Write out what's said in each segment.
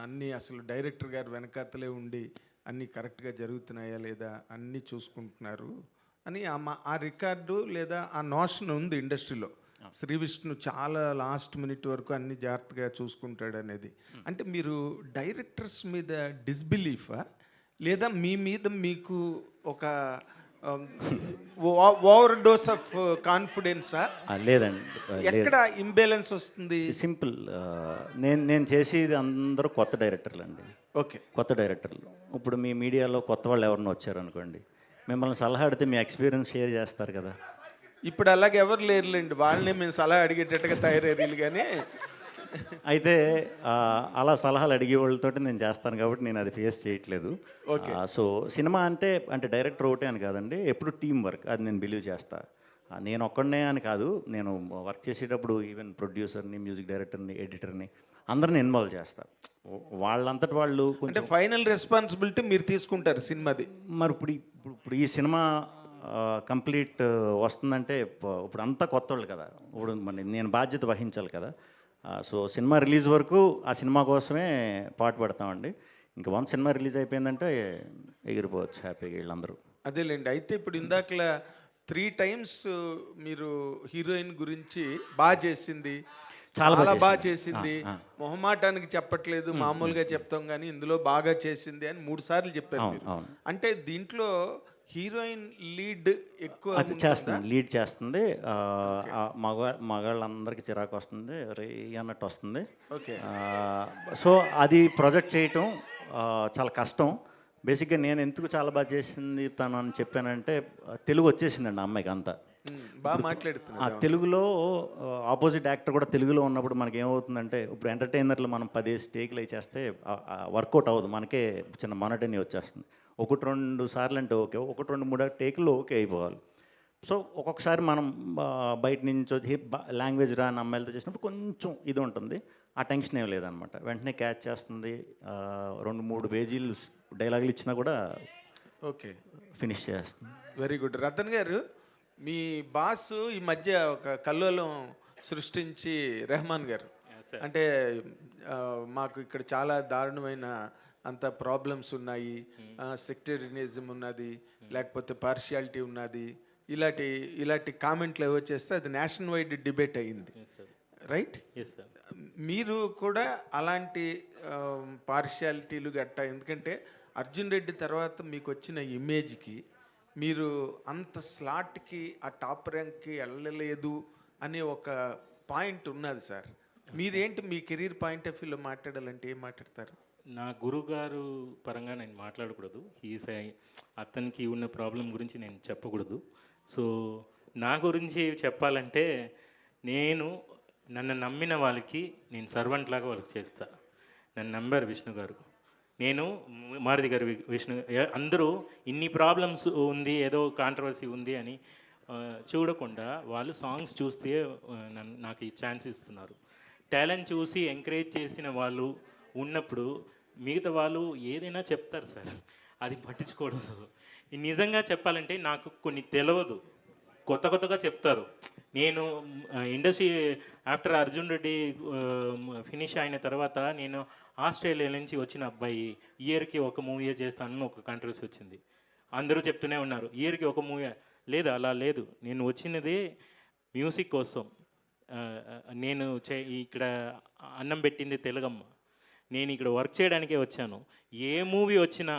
అన్నీ అసలు డైరెక్టర్ గారు వెనకాతలే ఉండి అన్నీ కరెక్ట్గా జరుగుతున్నాయా లేదా అన్నీ చూసుకుంటున్నారు అని ఆ రికార్డు లేదా ఆ నోషన్ ఉంది ఇండస్ట్రీలో. శ్రీ విష్ణు చాలా లాస్ట్ మినిట్ వరకు అన్ని జాగ్రత్తగా చూసుకుంటాడు అనేది. అంటే మీరు డైరెక్టర్స్ మీద డిస్బిలీఫా లేదా మీ మీద మీకు ఒక ఓవర్ డోస్ ఆఫ్ కాన్ఫిడెన్సా? లేదండి. ఎక్కడ ఇంబ్యాలెన్స్ వస్తుంది? సింపుల్. నేను నేను చేసేది అందరూ కొత్త డైరెక్టర్లు అండి. ఓకే. కొత్త డైరెక్టర్లు. ఇప్పుడు మీ మీడియాలో కొత్త వాళ్ళు ఎవరైనా వచ్చారనుకోండి, మిమ్మల్ని సలహా అడిగితే మీ ఎక్స్పీరియన్స్ షేర్ చేస్తారు కదా. ఇప్పుడు అలాగే ఎవరు లేరులేండి, వాళ్ళనే మేము సలహా అడిగేటట్టుగా తయారయ్యారు కానీ. అయితే అలా సలహాలు అడిగే వాళ్ళతోటి నేను చేస్తాను కాబట్టి నేను అది ఫేస్ చేయట్లేదు. ఓకే. సో సినిమా అంటే డైరెక్టర్ ఒకటే అని కాదండి, ఎప్పుడు టీం వర్క్ అది నేను బిలీవ్ చేస్తా. నేను ఒక్కడనే అని కాదు, నేను వర్క్ చేసేటప్పుడు ఈవెన్ ప్రొడ్యూసర్ని, మ్యూజిక్ డైరెక్టర్ని, ఎడిటర్ని అందరిని ఇన్వాల్వ్ చేస్తా. వాళ్ళంతటి వాళ్ళు అంటే కొంచెం ఫైనల్ రెస్పాన్సిబిలిటీ మీరు తీసుకుంటారు సినిమాది. మరి ఇప్పుడు ఈ సినిమా కంప్లీట్ వస్తుందంటే ఇప్పుడు అంతా కొత్త వాళ్ళు కదా, ఇప్పుడు మరి నేను బాధ్యత వహించాలి కదా. సో సినిమా రిలీజ్ వరకు ఆ సినిమా కోసమే పాటుపడతామండి. ఇంకా వన్స్ సినిమా రిలీజ్ అయిపోయిందంటే ఎగిరిపోవచ్చు హ్యాపీగా వీళ్ళందరూ. అదేలేండి. అయితే ఇప్పుడు ఇందాకలా 3 times మీరు హీరోయిన్ గురించి బాగా చేసింది, చాలా చాలా బాగా చేసింది. చేసింది, మొహమాటానికి చెప్పట్లేదు, మామూలుగా చెప్తాం కానీ ఇందులో బాగా చేసింది అని 3 సార్లు చెప్పారు అవును, మీరు. అవును. అంటే దీంట్లో హీరోయిన్ లీడ్ ఎక్కువ అది ఉంటుందా? చేస్తుంది, లీడ్ చేస్తుంది. మగాళ్ళందరికీ చిరాకు వస్తుంది, రే అన్నట్టు వస్తుంది. ఓకే. సో అది ప్రొజెక్ట్ చేయటం చాలా కష్టం. బేసిక్గా నేను ఎందుకు చాలా బాగా చేసింది తను అని చెప్పానంటే, తెలుగు వచ్చేసిందండి ఆ అమ్మాయికి అంతా. బాగా ఆ మాట్లాడుతున్నారు. తెలుగులో ఆపోజిట్ యాక్టర్ కూడా తెలుగులో ఉన్నప్పుడు మనకి ఏమవుతుందంటే, ఇప్పుడు ఎంటర్టైనర్లు మనం 10 టేకులు వేసేస్తే వర్కౌట్ అవ్వదు, మనకే చిన్న మొనటనీ వచ్చేస్తుంది. 1-2 సార్లు అంటే ఓకే, 1-2-3 టేకుల్లో ఓకే అయిపోవాలి. సో ఒక్కొక్కసారి మనం బయట నుంచి వచ్చి లాంగ్వేజ్ రాని అమ్మాయిలతో చేసినప్పుడు కొంచెం ఇది ఉంటుంది. ఆ టెన్షన్ ఏం లేదనమాట, వెంటనే క్యాచ్ చేస్తుంది. 2-3 పేజీలు డైలాగులు ఇచ్చినా కూడా ఓకే, ఫినిష్ చేస్తుంది. Very good. రతన్ గారు, మీ బాస్ ఈ మధ్య ఒక కల్లోలం సృష్టించి రెహమాన్ గారు అంటే మాకు ఇక్కడ చాలా దారుణమైన అంత ప్రాబ్లమ్స్ ఉన్నాయి, సెక్టేరియనిజం ఉన్నది, లేకపోతే పార్షియాలిటీ ఉన్నది, ఇలాంటి ఇలాంటి కామెంట్లు ఏవో చేస్తే అది నేషనల్ వైడ్ డిబేట్ అయ్యింది, రైట్? మీరు కూడా అలాంటి పార్షియాలిటీలు గట్టా, ఎందుకంటే అర్జున్ రెడ్డి తర్వాత మీకు వచ్చిన ఇమేజ్కి మీరు అంత స్లాట్కి ఆ టాప్ ర్యాంక్కి వెళ్ళలేదు అనే ఒక పాయింట్ ఉన్నది సార్. మీరేంటి మీ కెరీర్ పాయింట్ ఆఫ్ వ్యూలో మాట్లాడాలంటే ఏం మాట్లాడతారు? నా గురుగారు పరంగా నేను మాట్లాడకూడదు, అతనికి ఉన్న ప్రాబ్లం గురించి నేను చెప్పకూడదు. సో నా గురించి చెప్పాలంటే, నన్ను నమ్మిన వాళ్ళకి నేను సర్వెంట్ లాగా వాళ్ళకి చేస్తా. నన్ను నమ్మారు విష్ణు గారు, నేను మారుతి గారు, విష్ణు అందరూ ఇన్ని ప్రాబ్లమ్స్ ఉంది, ఏదో కాంట్రవర్సీ ఉంది అని చూడకుండా వాళ్ళు సాంగ్స్ చూస్తే నాకు ఈ ఛాన్స్ ఇస్తున్నారు. టాలెంట్ చూసి ఎంకరేజ్ చేసిన వాళ్ళు ఉన్నప్పుడు మిగతా వాళ్ళు ఏదైనా చెప్తారు సార్, అది పట్టించుకోవద్దు. నిజంగా చెప్పాలంటే నాకు కొన్ని తెలియదు, కొత్తగా చెప్తారు. నేను industry after Arjun Reddy finish అయిన తర్వాత నేను ఆస్ట్రేలియా నుంచి వచ్చిన అబ్బాయి, ఇయర్కి ఒక మూవీ చేస్తానని ఒక కాంట్రవర్సీ వచ్చింది. అందరూ చెప్తూనే ఉన్నారు ఇయర్కి ఒక మూవీ. లేదు, అలా లేదు. నేను వచ్చినది మ్యూజిక్ కోసం. నేను ఇక్కడ అన్నం పెట్టింది తెలుగమ్మ. నేను ఇక్కడ వర్క్ చేయడానికే వచ్చాను. ఏ మూవీ వచ్చినా,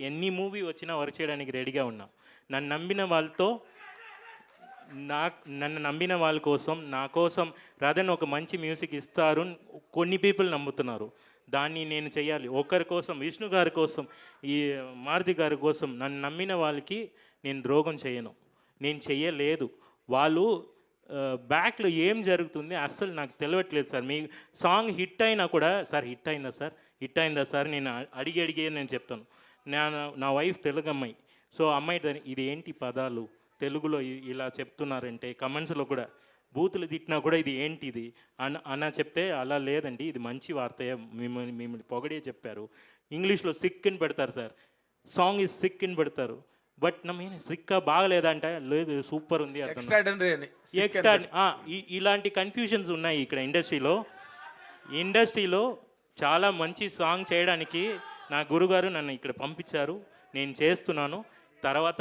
ఎన్ని మూవీ వచ్చినా వర్క్ చేయడానికి రెడీగా ఉన్నా. నన్ను నమ్మిన వాళ్ళ కోసం, నా కోసం రాదని ఒక మంచి మ్యూజిక్ ఇస్తారు కొన్ని పీపుల్ నమ్ముతున్నారు. దాన్ని నేను చెయ్యాలి. ఒకరి కోసం, విష్ణు గారి కోసం, ఈ మారుతి గారి కోసం నన్ను నమ్మిన వాళ్ళకి నేను ద్రోహం చేయను, నేను చెయ్యలేదు. వాళ్ళు బ్యాక్లో ఏం జరుగుతుంది అస్సలు నాకు తెలియట్లేదు సార్. మీ సాంగ్ హిట్ అయినా కూడా, సార్ హిట్ అయిందా సార్ నేను అడిగి నేను చెప్తాను. నా వైఫ్ తెలుగు అమ్మాయి. సో అమ్మాయి ఇది ఏంటి పదాలు తెలుగులో ఇలా చెప్తున్నారంటే, కమెంట్స్లో కూడా బూతులు తిట్టినా కూడా ఇది ఏంటిది అన్న చెప్తే, అలా లేదండి, ఇది మంచి వార్త, మిమ్మల్ని పొగడే చెప్పారు. ఇంగ్లీష్లో సిక్ అని పెడతారు సార్, సాంగ్ ఈజ్ సిక్ అని పెడతారు. బట్ నా మీన్ సిక్కా బాగలేదంట, లేదు సూపర్ ఉంది, ఎక్స్ట్రా. ఇలాంటి కన్ఫ్యూషన్స్ ఉన్నాయి ఇక్కడ ఇండస్ట్రీలో. చాలా మంచి సాంగ్ చేయడానికి నా గురుగారు నన్ను ఇక్కడ పంపించారు. నేను చేస్తున్నాను. తర్వాత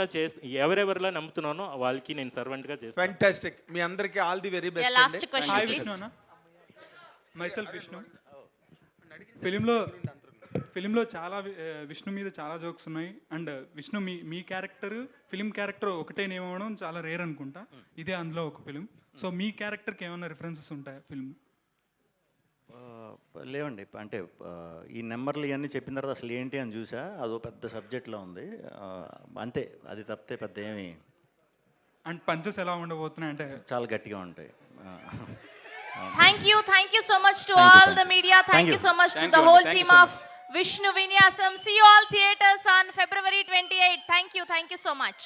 ఎవరెవరిలా నమ్ముతున్నానో వాళ్ళకి నేను సర్వెంట్గా చేస్తాను. ఫ్యాంటాస్టిక్. మీ అందరికీ all the very best. Last question hi please. Vishnu, myself Vishnu. ఫిలింలో చాలా విష్ణు మీద చాలా జోక్స్ ఉన్నాయి. అండ్ విష్ణు మీ క్యారెక్టర్ ఫిలిం క్యారెక్టర్ ఒకటే నేమ్ అవ్వడం చాలా రేర్ అనుకుంటా. ఇదే అందులో ఒక ఫిలిం. సో మీ క్యారెక్టర్కి ఏమైనా రిఫరెన్సెస్ ఉంటాయా ఫిల్మ్? లేవండి. అంటే ఈ నెంబర్లు ఇవన్నీ చెప్పిన తర్వాత అసలు ఏంటి అని చూసా, అదో పెద్ద సబ్జెక్ట్లో ఉంది. అంతే, అది తప్పితే పెద్ద ఏమి. అండ్ పంచెస్ ఎలా ఉండబోతున్నాయి అంటే చాలా గట్టిగా ఉంటాయి. Thank you so much to Thank you, all thank the you. media. Thank Thank you you. so much to Thank the you, whole thank you team so of Vishnu Vinyasam. See you all theaters on February 28. Thank you so much.